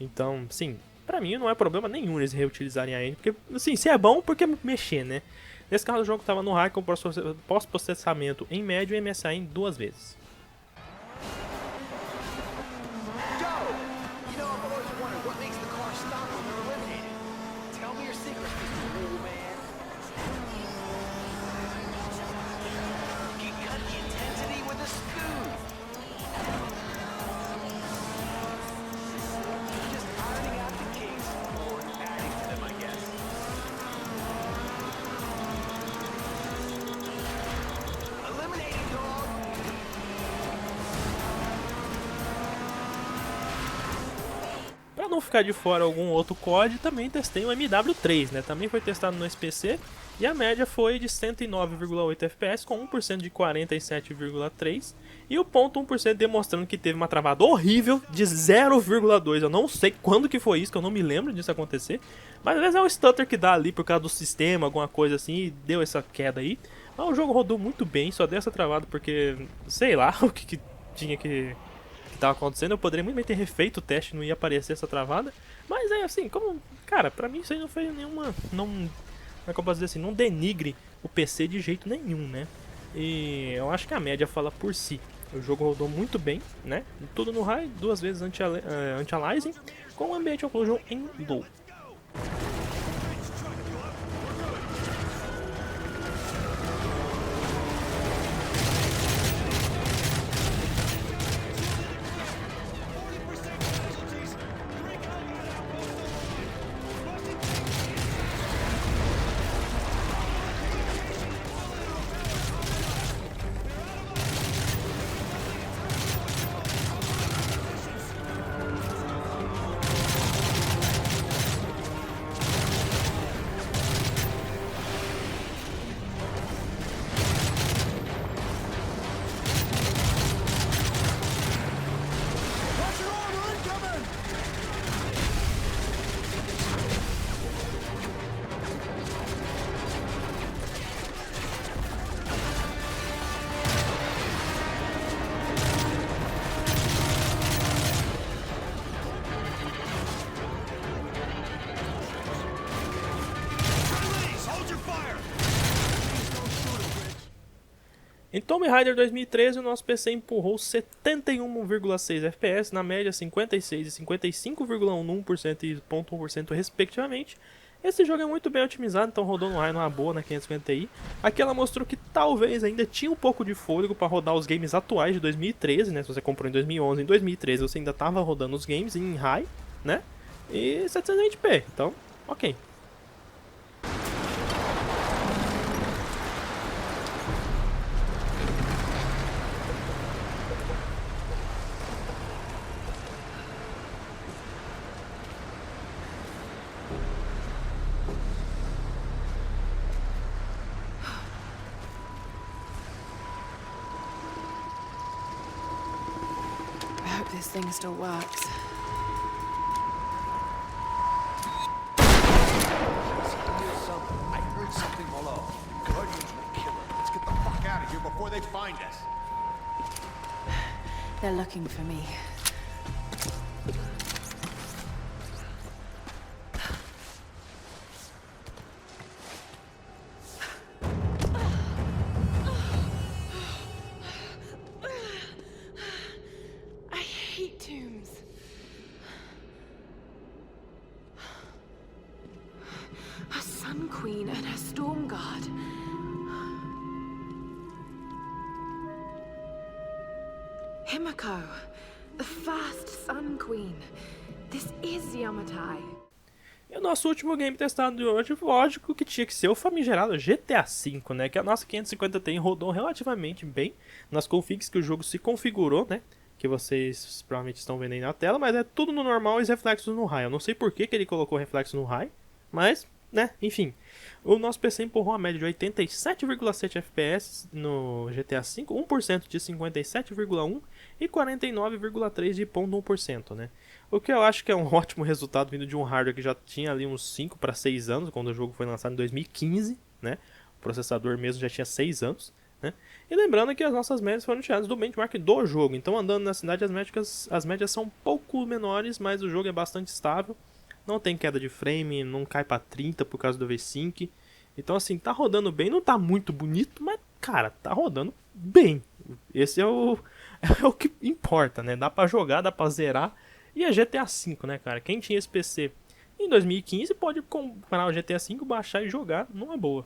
Então, sim, pra mim não é problema nenhum eles reutilizarem a engine, porque, assim, se é bom, por que mexer, né? Nesse caso, o jogo tava no high com pós-processamento em médio e MSA em 2 vezes. Para não ficar de fora algum outro COD, também testei o MW3, né? Também foi testado no SPC e a média foi de 109,8 FPS com 1% de 47,3 e o ponto 1% demonstrando que teve uma travada horrível de 0,2. Eu não sei quando que foi isso, que eu não me lembro disso acontecer, mas às vezes é o stutter que dá ali por causa do sistema, alguma coisa assim, e deu essa queda aí. Mas o jogo rodou muito bem, só deu essa travada porque, sei lá, o que tinha que tava acontecendo. Eu poderia muito bem ter refeito o teste, não ia aparecer essa travada. Mas é assim, como... Cara, pra mim isso aí não fez nenhuma... Não, como é que eu posso dizer assim? Não denigre o PC de jeito nenhum, né? E eu acho que a média fala por si. O jogo rodou muito bem, né? Tudo no high, 2 vezes anti-aliasing, com Ambient Occlusion em low. Em Tomb Raider 2013, o nosso PC empurrou 71,6 FPS, na média 56 e 55,1% e 0,1% respectivamente. Esse jogo é muito bem otimizado, então rodou no high numa boa na 550 Ti. Aqui ela mostrou que talvez ainda tinha um pouco de fôlego para rodar os games atuais de 2013, né? Se você comprou em 2011, em 2013 você ainda estava rodando os games em high, né? E 720p, então, ok. I hope this thing still works. I heard something below. Guardians will kill her. Let's get the fuck out of here before they find us. They're looking for me. I hate tombs. A Sun Queen and her Storm Guard. Himiko, the first Sun Queen. This is Yamatai. E o nosso último game testado de hoje, lógico que tinha que ser o famigerado GTA V, né? Que a nossa 550 Ti rodou relativamente bem nas configs que o jogo se configurou, né? Que vocês provavelmente estão vendo aí na tela, mas é tudo no normal e os reflexos no high. Eu não sei por que ele colocou reflexo no high, mas, né, enfim. O nosso PC empurrou uma média de 87,7 FPS no GTA V, 1% de 57,1 e 49,3 de 0,1%, né? O que eu acho que é um ótimo resultado vindo de um hardware que já tinha ali uns 5 para 6 anos, quando o jogo foi lançado em 2015, né? O processador mesmo já tinha 6 anos, né? E lembrando que as nossas médias foram tiradas do benchmark do jogo, então andando na cidade as médias são um pouco menores, mas o jogo é bastante estável. Não tem queda de frame, não cai pra 30 por causa do V-Sync. Então assim, tá rodando bem, não tá muito bonito, mas cara, tá rodando bem. Esse é o que importa, né? Dá pra jogar, dá pra zerar. E é GTA V, né, cara? Quem tinha esse PC em 2015 pode comprar o GTA V, baixar e jogar numa boa.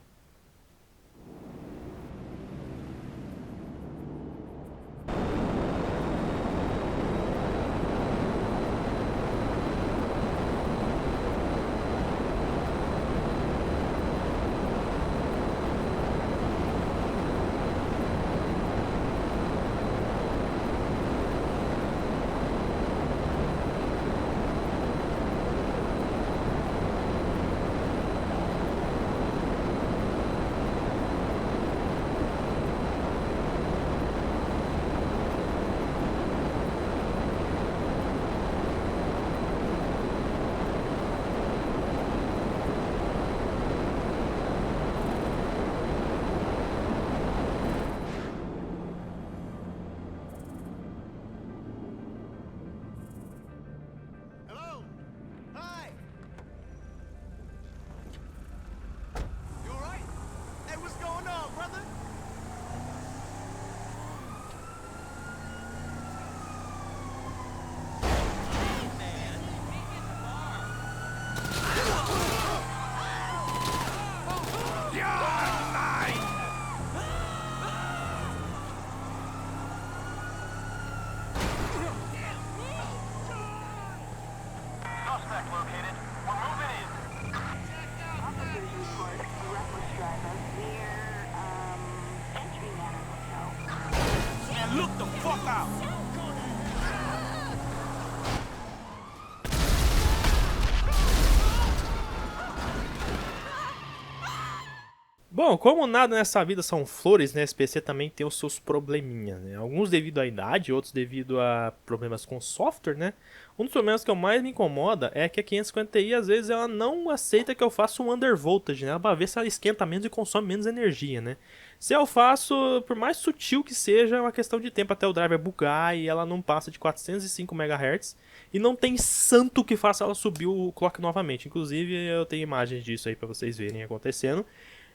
Bom, como nada nessa vida são flores, né, esse PC também tem os seus probleminhas, né? Alguns devido à idade, outros devido a problemas com software, né? Um dos problemas que eu mais me incomoda é que a 550 Ti às vezes ela não aceita que eu faça um undervoltage, né? Pra ver se ela esquenta menos e consome menos energia, né? Se eu faço, por mais sutil que seja, é uma questão de tempo até o driver bugar e ela não passa de 405 MHz e não tem santo que faça ela subir o clock novamente. Inclusive eu tenho imagens disso aí pra vocês verem acontecendo.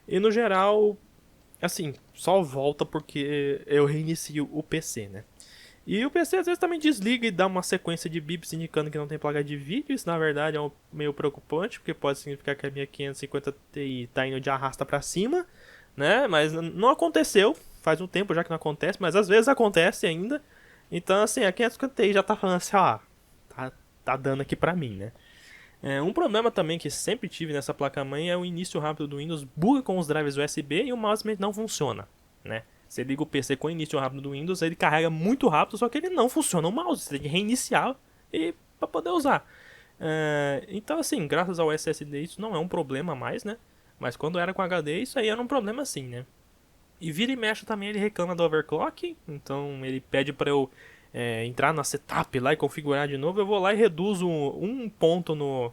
E no geral, assim, só volta porque eu reinicio o PC, né? E o PC às vezes também desliga e dá uma sequência de bips indicando que não tem placa de vídeo. Isso na verdade é meio preocupante, porque pode significar que a minha 550 Ti tá indo de arrasta pra cima, né? Mas não aconteceu, faz um tempo já que não acontece, mas às vezes acontece ainda. Então assim, a 550 Ti já tá falando assim, ó, tá dando aqui pra mim, né? Um problema também que sempre tive nessa placa-mãe é o início rápido do Windows, buga com os drivers USB e o mouse não funciona, né? Você liga o PC com o início rápido do Windows, ele carrega muito rápido, só que ele não funciona o mouse, você tem que reiniciar para poder usar. Então assim, graças ao SSD isso não é um problema mais, né? Mas quando era com HD isso aí era um problema sim, né? E vira e mexe também ele reclama do overclock, então ele pede para eu entrar na setup lá e configurar de novo. Eu vou lá e reduzo um ponto no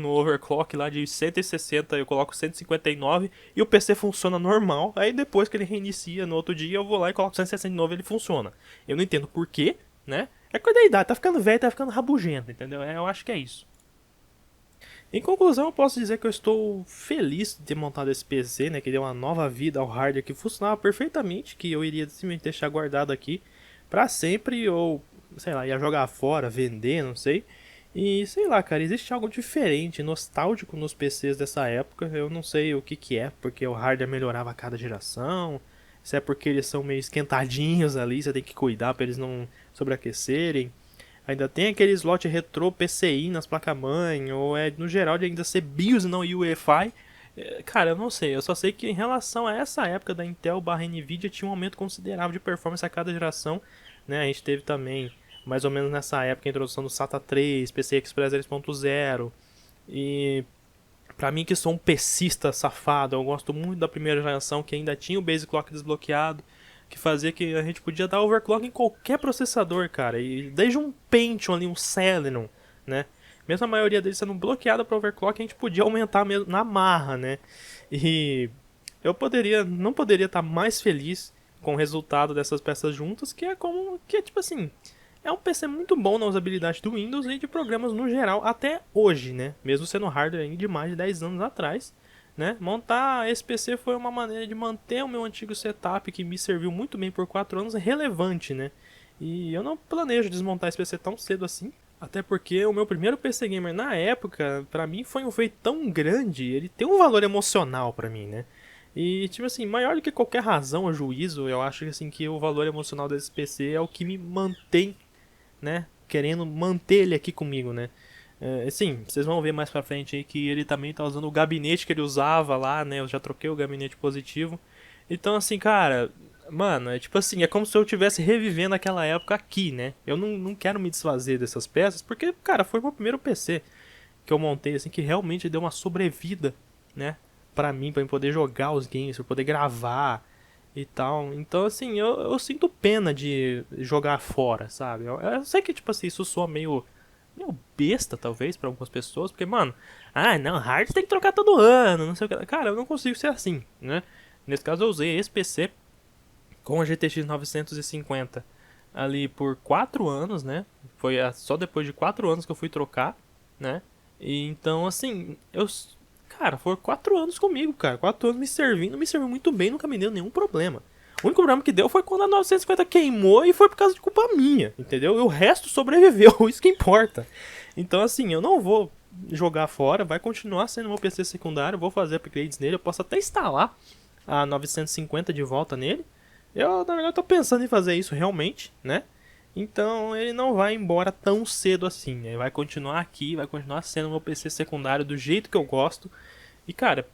overclock lá de 160, eu coloco 159 e o PC funciona normal. Aí depois que ele reinicia no outro dia eu vou lá e coloco 169 e ele funciona. Eu não entendo porquê, né? É coisa da idade, tá ficando velho, tá ficando rabugento, entendeu? Eu acho que é isso. Em conclusão, eu posso dizer que eu estou feliz de ter montado esse PC, né? Que deu uma nova vida ao hardware que funcionava perfeitamente, que eu iria simplesmente deixar guardado aqui pra sempre, ou, sei lá, ia jogar fora, vender, não sei. E, sei lá, cara, existe algo diferente, nostálgico nos PCs dessa época. Eu não sei o que é, porque o hardware melhorava a cada geração. Se é porque eles são meio esquentadinhos ali, você tem que cuidar pra eles não sobreaquecerem. Ainda tem aquele slot retrô PCI nas placas-mãe, ou no geral de ainda ser BIOS e não UEFI. Cara, eu não sei, eu só sei que em relação a essa época da Intel barra Nvidia tinha um aumento considerável de performance a cada geração, né? A gente teve também, mais ou menos nessa época, a introdução do SATA 3, PCI Express 3.0, e pra mim que sou um PCista safado, eu gosto muito da primeira geração que ainda tinha o Basic Clock desbloqueado, que fazia que a gente podia dar overclock em qualquer processador, cara, e desde um Pentium ali, um Celeron, né? Mesmo a maioria deles sendo bloqueada para overclock, a gente podia aumentar mesmo na marra, né? E eu não poderia estar mais feliz com o resultado dessas peças juntas, que é tipo assim, é um PC muito bom na usabilidade do Windows e de programas no geral até hoje, né? Mesmo sendo hardware de mais de 10 anos atrás, né? Montar esse PC foi uma maneira de manter o meu antigo setup, que me serviu muito bem por 4 anos, relevante, né? E eu não planejo desmontar esse PC tão cedo assim. Até porque o meu primeiro PC Gamer na época, pra mim foi um feito tão grande, ele tem um valor emocional pra mim, né? E tipo assim, maior do que qualquer razão ou juízo, eu acho assim, que o valor emocional desse PC é o que me mantém, né? Querendo manter ele aqui comigo, né? Sim, vocês vão ver mais pra frente aí que ele também tá usando o gabinete que ele usava lá, né? Eu já troquei o gabinete positivo. Então assim, cara, mano, é tipo assim, é como se eu estivesse revivendo aquela época aqui, né? Eu não quero me desfazer dessas peças, porque, cara, foi o meu primeiro PC que eu montei, assim, que realmente deu uma sobrevida, né? Pra mim poder jogar os games, pra poder gravar e tal. Então, assim, eu sinto pena de jogar fora, sabe? Eu sei que, tipo assim, isso soa meio besta, talvez, pra algumas pessoas, porque, mano, não, hard tem que trocar todo ano, não sei o que. Cara, eu não consigo ser assim, né? Nesse caso, eu usei esse PC com a GTX 950 ali por 4 anos, né? Foi só depois de 4 anos que eu fui trocar, né? E então, assim, cara, foram 4 anos comigo, cara. 4 anos me serviu muito bem, nunca me deu nenhum problema. O único problema que deu foi quando a 950 queimou e foi por causa de culpa minha, entendeu? E o resto sobreviveu, isso que importa. Então, assim, eu não vou jogar fora, vai continuar sendo meu PC secundário, vou fazer upgrades nele, eu posso até instalar a 950 de volta nele. Eu, na verdade, tô pensando em fazer isso realmente, né? Então, ele não vai embora tão cedo assim, né? Ele vai continuar aqui, vai continuar sendo meu PC secundário do jeito que eu gosto. E, cara,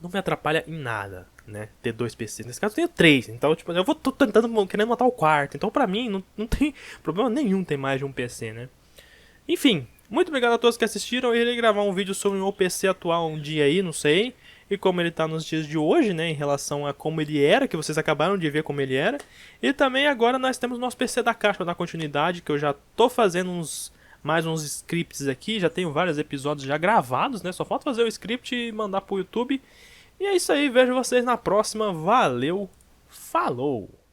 não me atrapalha em nada. né, ter 2 PCs. Nesse caso eu tenho 3, então tipo, tô tentando, querendo montar o quarto. Então pra mim não tem problema nenhum ter mais de um PC, né. Enfim, muito obrigado a todos que assistiram. Eu irei gravar um vídeo sobre o meu PC atual um dia aí, não sei, e como ele tá nos dias de hoje, né, em relação a como ele era, que vocês acabaram de ver como ele era. E também agora nós temos nosso PC da caixa para dar continuidade, que eu já tô fazendo mais uns scripts aqui, já tenho vários episódios já gravados, né, só falta fazer o script e mandar pro YouTube. E é isso aí, vejo vocês na próxima, valeu, falou!